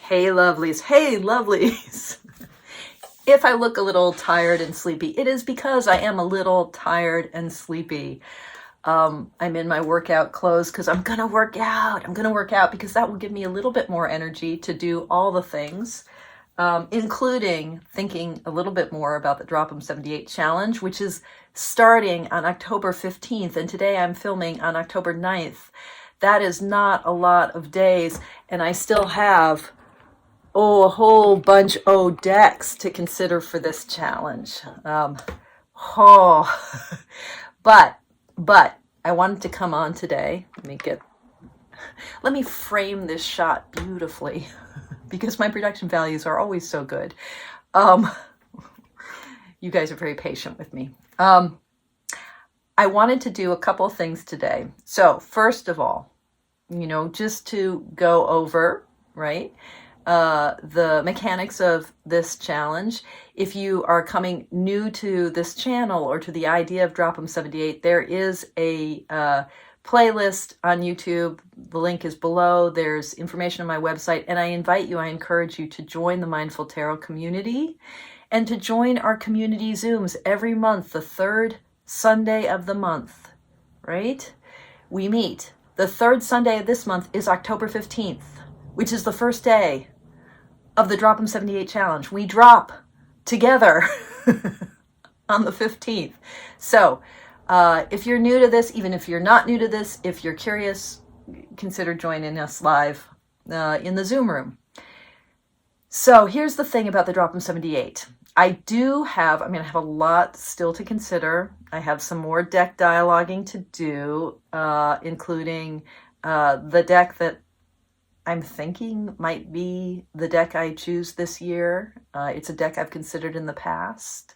Hey lovelies, hey lovelies. If I look a little tired and sleepy, it is because I am a little tired and sleepy. I'm in my workout clothes because I'm gonna work out. I'm gonna work out because that will give me a little bit more energy to do all the things, including thinking a little bit more about the Dropm78 challenge, which is starting on October 15th. And today I'm filming on October 9th. That is not a lot of days. And I still have a whole bunch of decks to consider for this challenge. But I wanted to come on today. Let me frame this shot beautifully because my production values are always so good. You guys are very patient with me. I wanted to do a couple of things today. So first of all, just to go over, right, the mechanics of this challenge. If you are coming new to this channel or to the idea of Dropm78, there is a playlist on YouTube. The link is below. There's information on my website, and I encourage you to join the Mindful Tarot community and to join our community Zooms every month, the third Sunday of the month, right? We meet. The third Sunday of this month is October 15th, which is the first day of the Dropm78 challenge. We drop together on the 15th. So if you're new to this, even if you're not new to this, if you're curious, consider joining us live in the Zoom room. So here's the thing about the Dropm78. I'm going to have a lot still to consider. I have some more deck dialoguing to do, including the deck that I'm thinking might be the deck I choose this year. It's a deck I've considered in the past.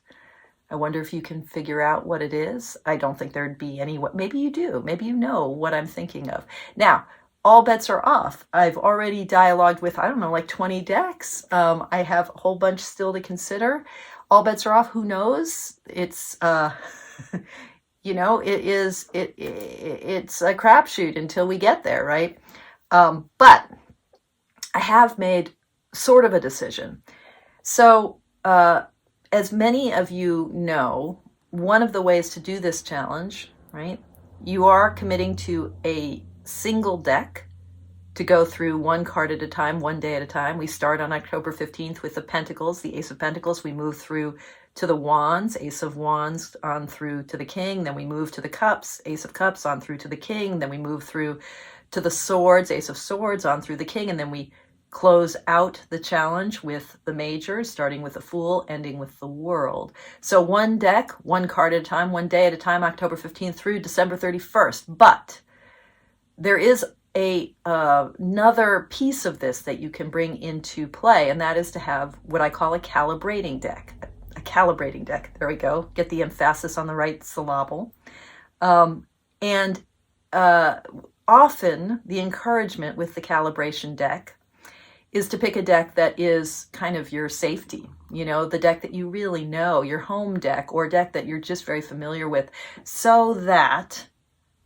I wonder if you can figure out what it is. I don't think there'd be any. Maybe you do. Maybe you know what I'm thinking of. Now, all bets are off. I've already dialogued with, like 20 decks. I have a whole bunch still to consider. All bets are off. Who knows? It's, it's a crapshoot until we get there, right? But I have made sort of a decision. So, as many of you know, one of the ways to do this challenge, right? You are committing to a single deck to go through one card at a time, one day at a time. We start on October 15th with the Pentacles, the Ace of Pentacles. We move through to the Wands, Ace of Wands, on through to the King. Then we move to the Cups, Ace of Cups, on through to the King. Then we move through to the Swords, Ace of Swords, on through the King. And then we close out the challenge with the majors, starting with the Fool, ending with the World. So one deck, one card at a time, one day at a time, October 15th through December 31st. But there is another piece of this that you can bring into play, and that is to have what I call a calibrating deck. A calibrating deck. There we go. Get the emphasis on the right syllable. And often the encouragement with the calibration deck is to pick a deck that is kind of your safety, the deck that you really know, your home deck, or a deck that you're just very familiar with, so that,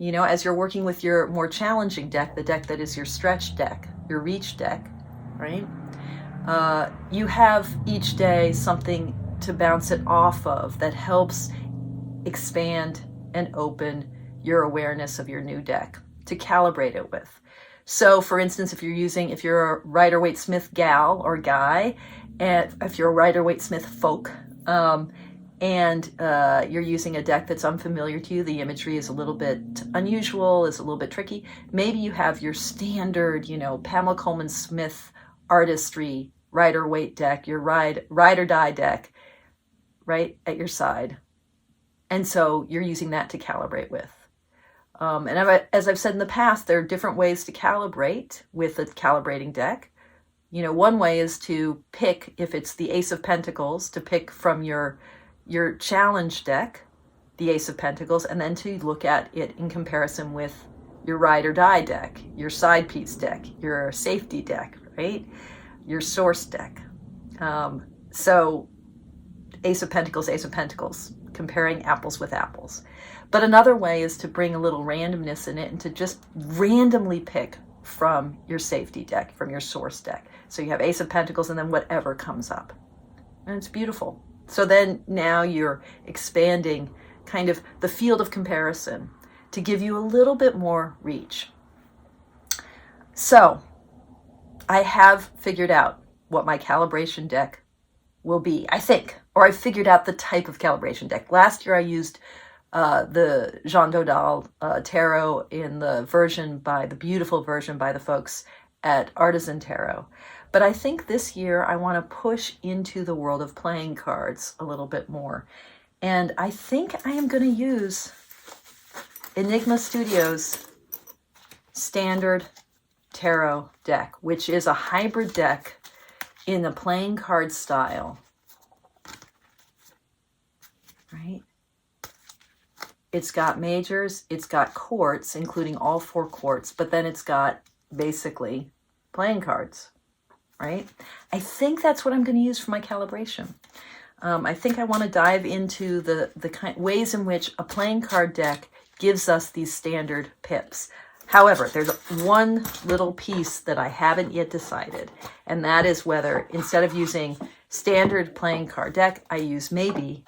as you're working with your more challenging deck, the deck that is your stretch deck, your reach deck, right? You have each day something to bounce it off of that helps expand and open your awareness of your new deck to calibrate it with. So for instance, if you're a Rider-Waite-Smith gal or guy, and if you're a Rider-Waite-Smith folk, and you're using a deck that's unfamiliar to you, the imagery is a little bit unusual, is a little bit tricky, maybe you have your standard, Pamela Coleman Smith artistry Rider-Waite deck, your ride or die deck, right at your side. And so you're using that to calibrate with. And as I've said in the past, there are different ways to calibrate with a calibrating deck. One way is to pick, if it's the Ace of Pentacles, to pick from your challenge deck, the Ace of Pentacles, and then to look at it in comparison with your ride or die deck, your side piece deck, your safety deck, right? Your source deck. So Ace of Pentacles, comparing apples with apples. But another way is to bring a little randomness in it and to just randomly pick from your safety deck, from your source deck. So you have Ace of Pentacles and then whatever comes up. And it's beautiful. So then now you're expanding kind of the field of comparison to give you a little bit more reach. So I have figured out what my calibration deck will be, I think, or I figured out the type of calibration deck. Last year I used the Jean Dodal tarot in the beautiful version by the folks at Artisan Tarot. But I think this year I want to push into the world of playing cards a little bit more. And I think I am going to use Enigma Studios Standard Tarot deck, which is a hybrid deck in the playing card style. Right? It's got majors, it's got courts, including all 4 courts, but then it's got basically playing cards. Right? I think that's what I'm going to use for my calibration. I think I want to dive into the ways in which a playing card deck gives us these standard pips. However, there's one little piece that I haven't yet decided, and that is whether instead of using standard playing card deck, I use maybe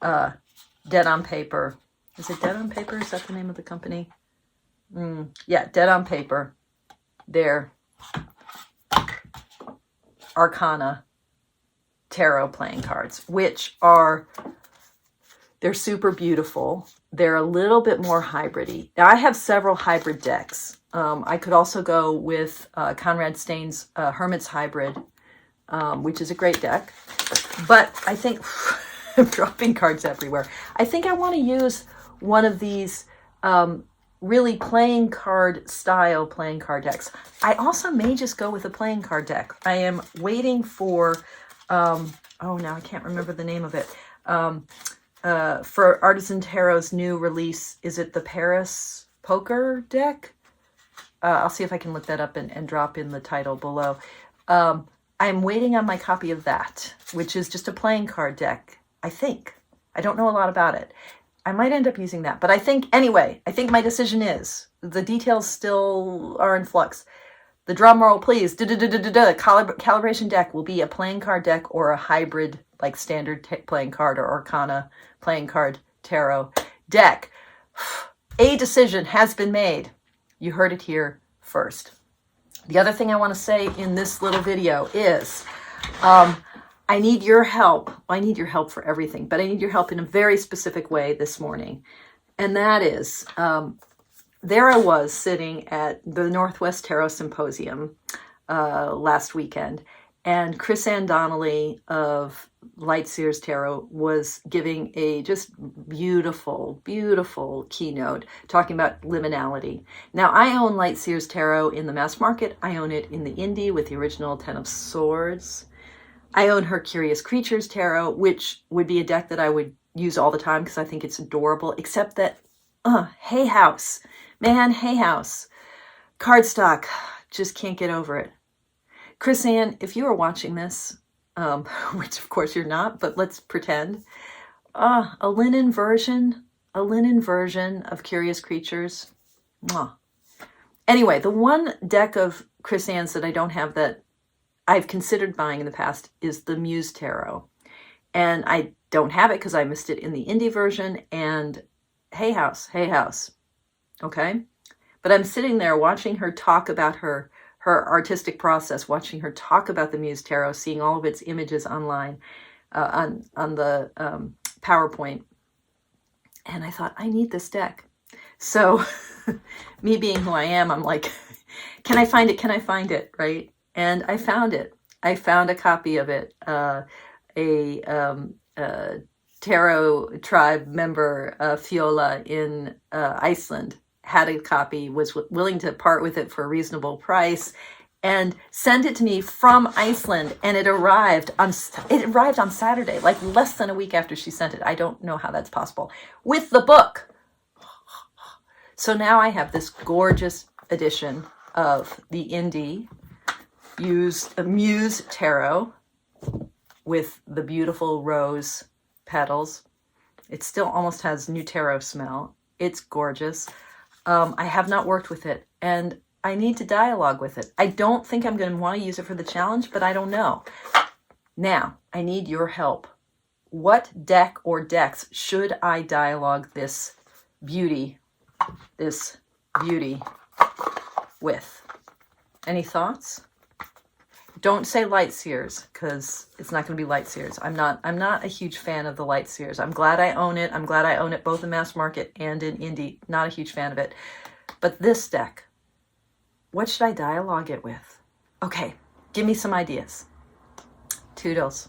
Dead on Paper. Is it Dead on Paper? Is that the name of the company? Yeah, Dead on Paper. They're Arcana tarot playing cards, which they're super beautiful. They're a little bit more hybrid-y. Now, I have several hybrid decks. I could also go with Conrad Stain's Hermit's Hybrid, which is a great deck. But I think I'm dropping cards everywhere. I think I want to use one of these really playing card style playing card decks. I also may just go with a playing card deck. I am waiting for, now I can't remember the name of it. For Artisan Tarot's new release, is it the Paris Poker deck? I'll see if I can look that up and drop in the title below. I'm waiting on my copy of that, which is just a playing card deck, I think. I don't know a lot about it. I might end up using that. But I think my decision is, the details still are in flux. The drum roll, please. Calibration deck will be a playing card deck or a hybrid, like standard playing card or Arcana playing card tarot deck. A decision has been made. You heard it here first. The other thing I want to say in this little video is I need your help. I need your help for everything, but I need your help in a very specific way this morning. And that is, there I was sitting at the Northwest Tarot Symposium last weekend, and Chris Ann Donnelly of Lightseers Tarot was giving a just beautiful, beautiful keynote talking about liminality. Now, I own Lightseers Tarot in the mass market. I own it in the indie with the original 10 of Swords. I own her Curious Creatures Tarot, which would be a deck that I would use all the time because I think it's adorable, except that, Hay House. Man, Hay House. Cardstock. Just can't get over it. Chris Ann, if you are watching this, which of course you're not, but let's pretend, a linen version of Curious Creatures. Mwah. Anyway, the one deck of Chris Ann's that I don't have that I've considered buying in the past is the Muse Tarot. And I don't have it because I missed it in the indie version and Hay House. Okay? But I'm sitting there watching her talk about her artistic process, watching her talk about the Muse Tarot, seeing all of its images online on the PowerPoint. And I thought, I need this deck. So me being who I am, I'm like, can I find it, right? And I found it. I found a copy of it. A Tarot tribe member, Fiola in Iceland, had a copy, was willing to part with it for a reasonable price, and sent it to me from Iceland. And it arrived on Saturday, like less than a week after she sent it. I don't know how that's possible. With the book. So now I have this gorgeous edition of the indie Muse Tarot with the beautiful rose petals. It still almost has new tarot smell. It's gorgeous. I have not worked with it, and I need to dialogue with it. I don't think I'm going to want to use it for the challenge, but I don't know. Now, I need your help. What deck or decks should I dialogue this beauty with? Any thoughts? Don't say light seers, because it's not going to be light seers. I'm not a huge fan of the light seers. I'm glad I own it. I'm glad I own it both in mass market and in indie. Not a huge fan of it. But this deck, what should I dialogue it with? Okay, give me some ideas. Toodles.